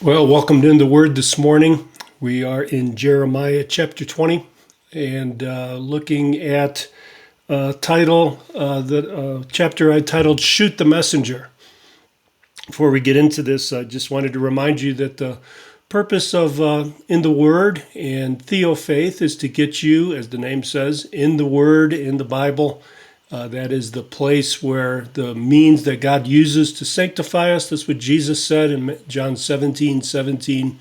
Well, welcome to In the Word this morning. We are in Jeremiah chapter 20 and looking at the chapter I titled Shoot the Messenger. Before we get into this, I just wanted to remind you that the purpose of In the Word and Theofaith is to get you, as the name says, in the Word, in the Bible. That is the place where the means that God uses to sanctify us. That's what Jesus said in John 17:17.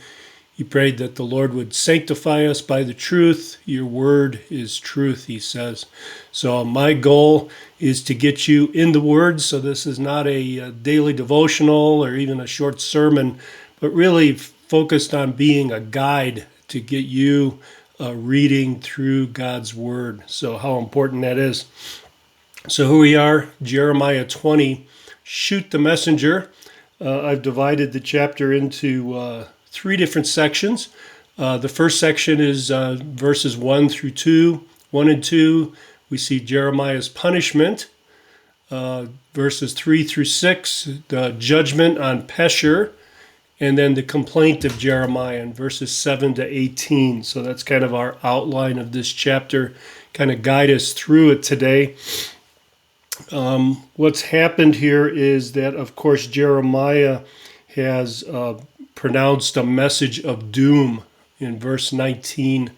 He prayed that the Lord would sanctify us by the truth. Your word is truth, he says. So my goal is to get you in the Word. So this is not a daily devotional or even a short sermon, but really focused on being a guide to get you reading through God's Word. So how important that is. So here we are, Jeremiah 20, Shoot the Messenger. I've divided the chapter into three different sections. The first section is verses 1 through 2. 1 and 2, we see Jeremiah's punishment. Verses 3 through 6, the judgment on Peshur, and then the complaint of Jeremiah in verses 7 to 18. So that's kind of our outline of this chapter, kind of guide us through it today. What's happened here is that, of course, Jeremiah has pronounced a message of doom in verse 19.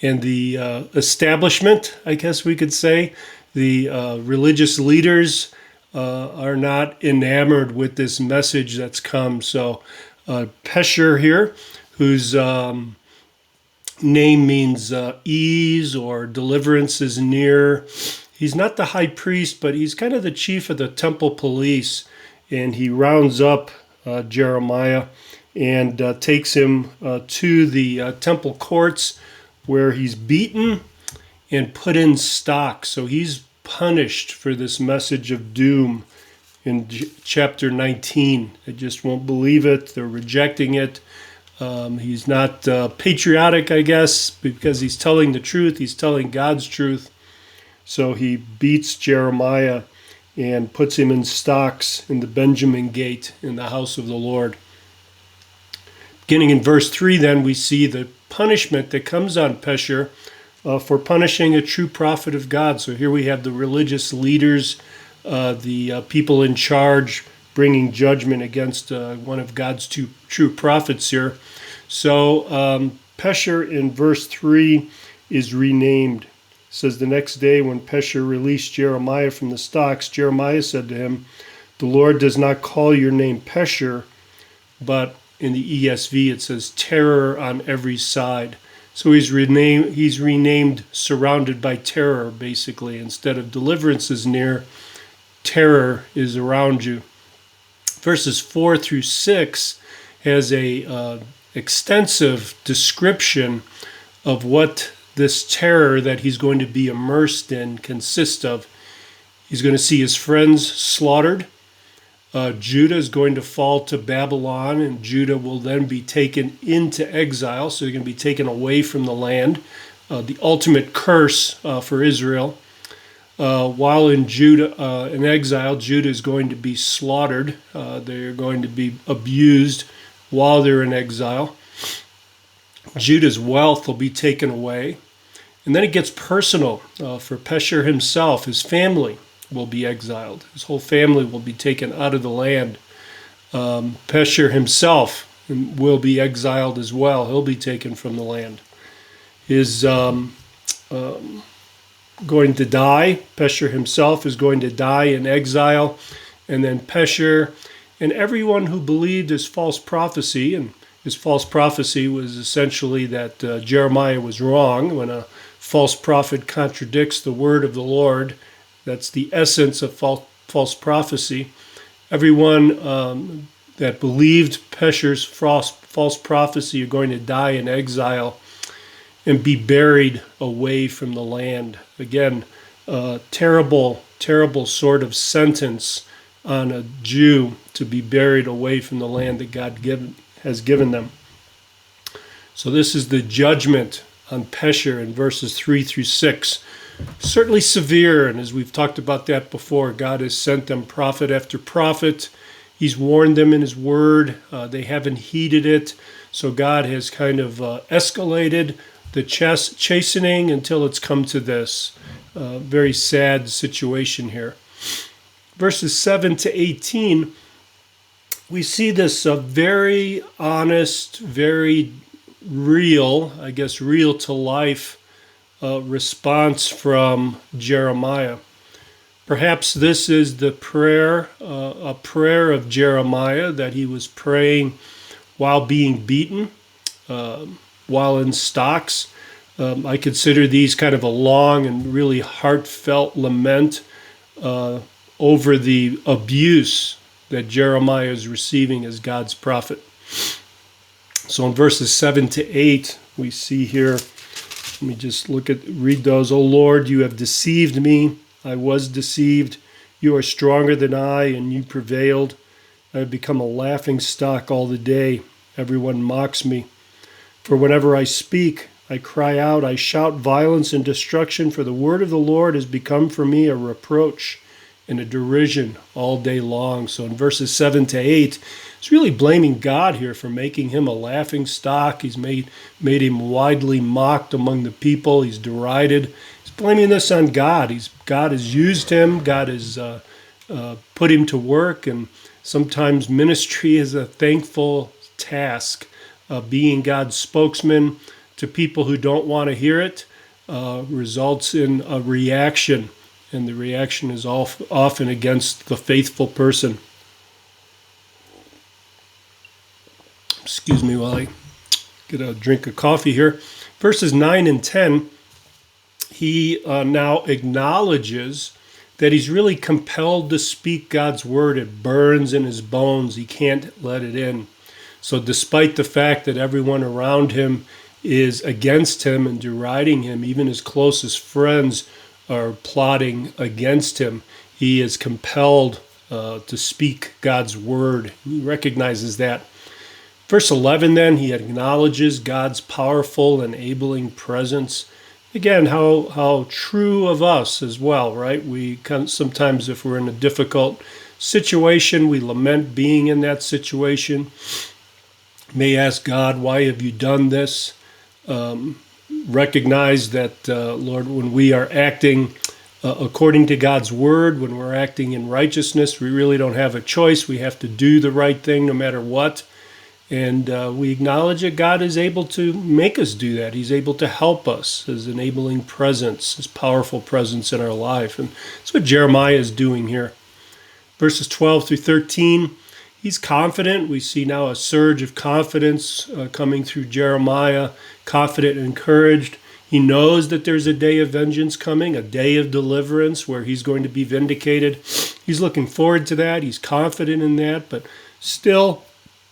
And the establishment, I guess we could say, the religious leaders are not enamored with this message that's come. So Peshur here, whose name means ease or deliverance is near. He's not the high priest, but he's kind of the chief of the temple police. And he rounds up Jeremiah and takes him to the temple courts where he's beaten and put in stock. So he's punished for this message of doom in chapter 19. They just won't believe it. They're rejecting it. He's not patriotic, I guess, because he's telling the truth. He's telling God's truth. So he beats Jeremiah and puts him in stocks in the Benjamin gate in the house of the Lord. Beginning in verse 3, then, we see the punishment that comes on Peshur for punishing a true prophet of God. So here we have the religious leaders, the people in charge, bringing judgment against one of God's two true prophets here. So Peshur in verse 3 is renamed. It says, the next day when Peshur released Jeremiah from the stocks, Jeremiah said to him, the Lord does not call your name Peshur, but in the ESV it says terror on every side. So he's renamed surrounded by terror, basically. Instead of deliverance is near, terror is around you. Verses 4 through 6 has a extensive description of what this terror that he's going to be immersed in consists of. He's going to see his friends slaughtered. Judah is going to fall to Babylon, and Judah will then be taken into exile. So they're going to be taken away from the land. The ultimate curse for Israel. While in Judah, in exile, Judah is going to be slaughtered. They're going to be abused while they're in exile. Judah's wealth will be taken away. And then it gets personal for Peshur himself. His family will be exiled. His whole family will be taken out of the land. Peshur himself will be exiled as well. He'll be taken from the land. Is going to die. Peshur himself is going to die in exile. And then Peshur and everyone who believed his false prophecy, and his false prophecy was essentially that Jeremiah was wrong. When a false prophet contradicts the word of the Lord, that's the essence of false prophecy. Everyone that believed Peshur's false prophecy are going to die in exile and be buried away from the land. Again, terrible, terrible sort of sentence on a Jew to be buried away from the land that God has given them. So this is the judgment on Peshur in verses 3 through 6. Certainly severe, and as we've talked about that before, God has sent them prophet after prophet, He's warned them in his word. They haven't heeded it. So God has kind of escalated the chastening until it's come to this very sad situation here. Verses 7 to 18, we see this very honest, very real, I guess real to life response from Jeremiah. Perhaps this is the prayer, a prayer of Jeremiah that he was praying while being beaten, while in stocks. I consider these kind of a long and really heartfelt lament over the abuse that Jeremiah is receiving as God's prophet. So in verses 7 to 8, we see here, let me just read those. O Lord, you have deceived me. I was deceived. You are stronger than I, and you prevailed. I have become a laughing stock all the day. Everyone mocks me. For whenever I speak, I cry out, I shout violence and destruction, for the word of the Lord has become for me a reproach and a derision all day long. So in verses 7 to 8, it's really blaming God here for making him a laughing stock. He's made him widely mocked among the people. He's derided. He's blaming this on God. God has used him. God has put him to work. And sometimes ministry is a thankful task, being God's spokesman to people who don't want to hear it, results in a reaction. And the reaction is often against the faithful person. Excuse me while I get a drink of coffee here. Verses 9 and 10, he now acknowledges that he's really compelled to speak God's word. It burns in his bones. He can't let it in. So despite the fact that everyone around him is against him and deriding him, even his closest friends are plotting against him, he is compelled to speak God's word. He recognizes that. Verse 11 then, he acknowledges God's powerful, enabling presence. Again, how true of us as well, right? We sometimes, if we're in a difficult situation, we lament being in that situation. May ask God, why have you done this? Recognize that, Lord, when we are acting according to God's word, when we're acting in righteousness, we really don't have a choice. We have to do the right thing no matter what. And we acknowledge that God is able to make us do that. He's able to help us, his enabling presence, his powerful presence in our life. And that's what Jeremiah is doing here. Verses 12 through 13, he's confident. We see now a surge of confidence coming through Jeremiah, confident and encouraged. He knows that there's a day of vengeance coming, a day of deliverance where he's going to be vindicated. He's looking forward to that. He's confident in that, but still,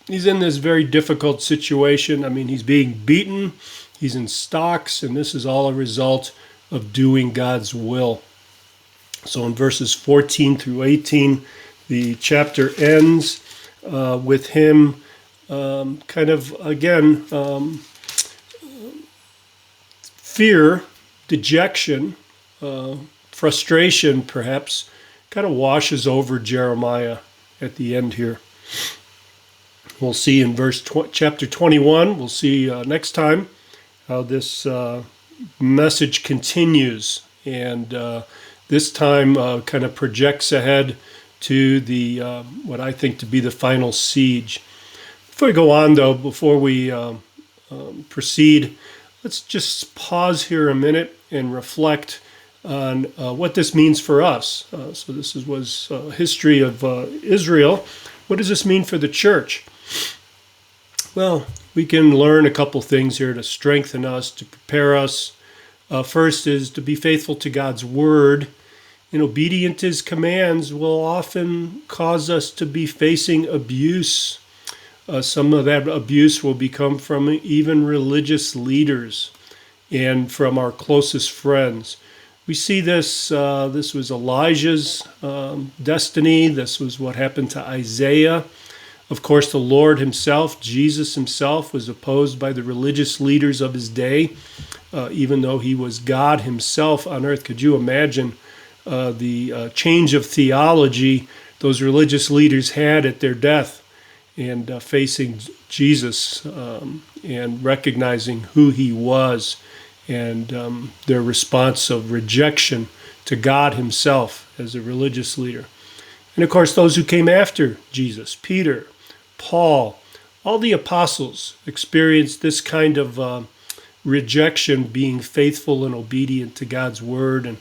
he's in this very difficult situation. I mean, he's being beaten. He's in stocks, and this is all a result of doing God's will. So in verses 14 through 18, the chapter ends with him fear, dejection, frustration perhaps, kind of washes over Jeremiah at the end here. We'll see in chapter 21, we'll see next time how this message continues. And this time kind of projects ahead to the what I think to be the final siege. Before we go on, though, before we proceed, let's just pause here a minute and reflect on what this means for us. So this was history of Israel. What does this mean for the church? Well, we can learn a couple things here to strengthen us, to prepare us. First is to be faithful to God's word. And obedient to his commands will often cause us to be facing abuse. Some of that abuse will become from even religious leaders and from our closest friends. We see this, this was Elijah's destiny. This was what happened to Isaiah. Of course, the Lord himself, Jesus himself, was opposed by the religious leaders of his day, even though he was God himself on earth. Could you imagine the change of theology those religious leaders had at their death, and facing Jesus and recognizing who he was, and their response of rejection to God himself as a religious leader. And of course, those who came after Jesus, Peter, Paul, all the apostles experienced this kind of rejection, being faithful and obedient to God's word. And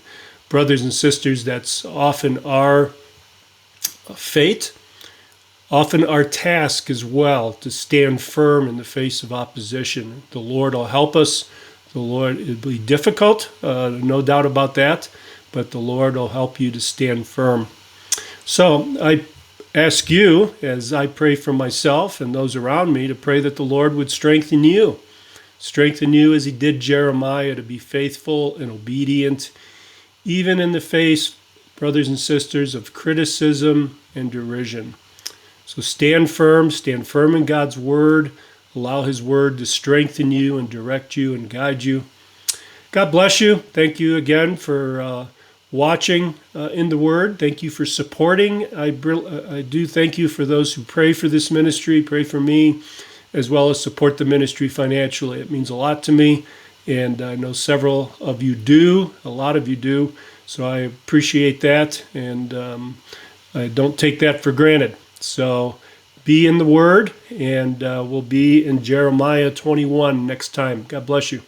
brothers and sisters, that's often our fate, often our task as well, to stand firm in the face of opposition. The Lord will help us. The Lord, it'll be difficult, no doubt about that, but the Lord will help you to stand firm. So I ask you, as I pray for myself and those around me, to pray that the Lord would strengthen you as he did Jeremiah, to be faithful and obedient, even in the face, brothers and sisters, of criticism and derision. So stand firm in God's word. Allow his word to strengthen you and direct you and guide you. God bless you. Thank you again for watching in the word. Thank you for supporting. I do thank you for those who pray for this ministry, pray for me, as well as support the ministry financially. It means a lot to me, and I know several of you do, a lot of you do, so I appreciate that, and I don't take that for granted. So be in the Word, and we'll be in Jeremiah 21 next time. God bless you.